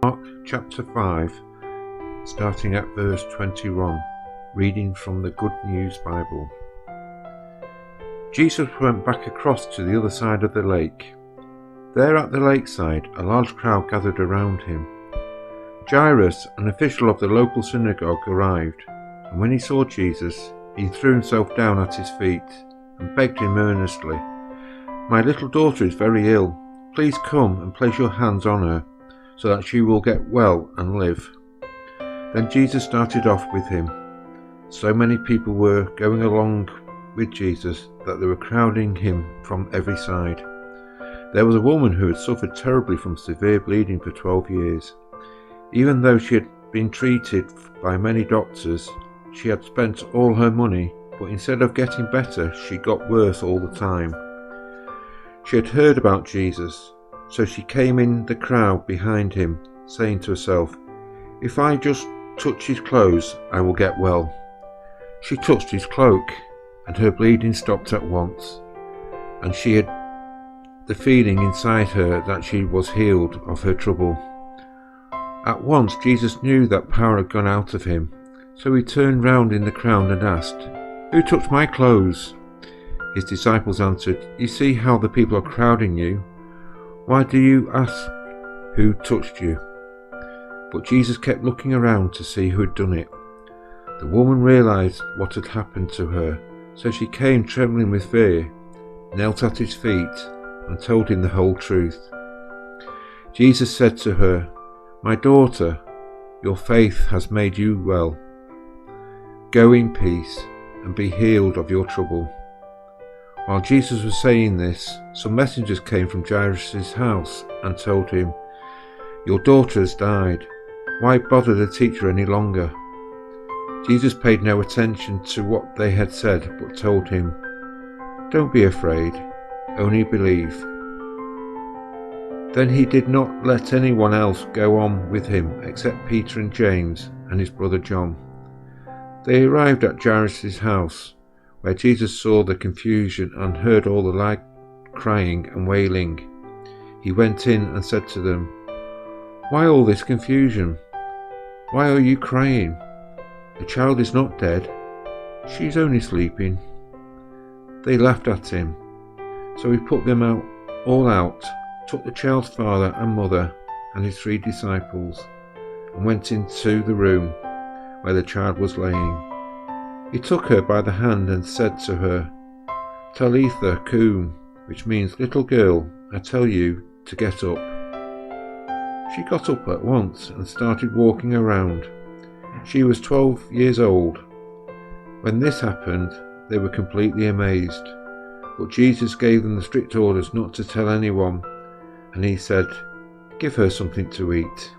Mark chapter 5, starting at verse 21, reading from the Good News Bible. Jesus went back across to the other side of the lake. There at the lakeside, a large crowd gathered around him. Jairus, an official of the local synagogue, arrived, and when he saw Jesus, he threw himself down at his feet and begged him earnestly, "My little daughter is very ill. Please come and place your hands on her, so that she will get well and live." Then Jesus started off with him. So many people were going along with Jesus that they were crowding him from every side. There was a woman who had suffered terribly from severe bleeding for 12 years. Even though she had been treated by many doctors, she had spent all her money, but instead of getting better, she got worse all the time. She had heard about Jesus, so she came in the crowd behind him, saying to herself, "If I just touch his clothes, I will get well." She touched his cloak, and her bleeding stopped at once, and she had the feeling inside her that she was healed of her trouble. At once Jesus knew that power had gone out of him, so he turned round in the crowd and asked, "Who touched my clothes?" His disciples answered, "You see how the people are crowding you. Why do you ask who touched you?" But Jesus kept looking around to see who had done it. The woman realized what had happened to her, so she came trembling with fear, knelt at his feet, and told him the whole truth. Jesus said to her, "My daughter, your faith has made you well. Go in peace and be healed of your trouble." While Jesus was saying this, some messengers came from Jairus' house and told him, "Your daughter has died. Why bother the teacher any longer?" Jesus paid no attention to what they had said, but told him, "Don't be afraid, only believe." Then he did not let anyone else go on with him except Peter and James and his brother John. They arrived at Jairus' house, where Jesus saw the confusion and heard all the loud crying and wailing. He went in and said to them, "Why all this confusion? Why are you crying? The child is not dead. She's only sleeping." They laughed at him. So he put them all out, took the child's father and mother and his 3 disciples, and went into the room where the child was laying. He took her by the hand and said to her, "Talitha koum," which means, "Little girl, I tell you to get up." She got up at once and started walking around. She was 12 years old. When this happened, they were completely amazed. But Jesus gave them the strict orders not to tell anyone, and he said, "Give her something to eat."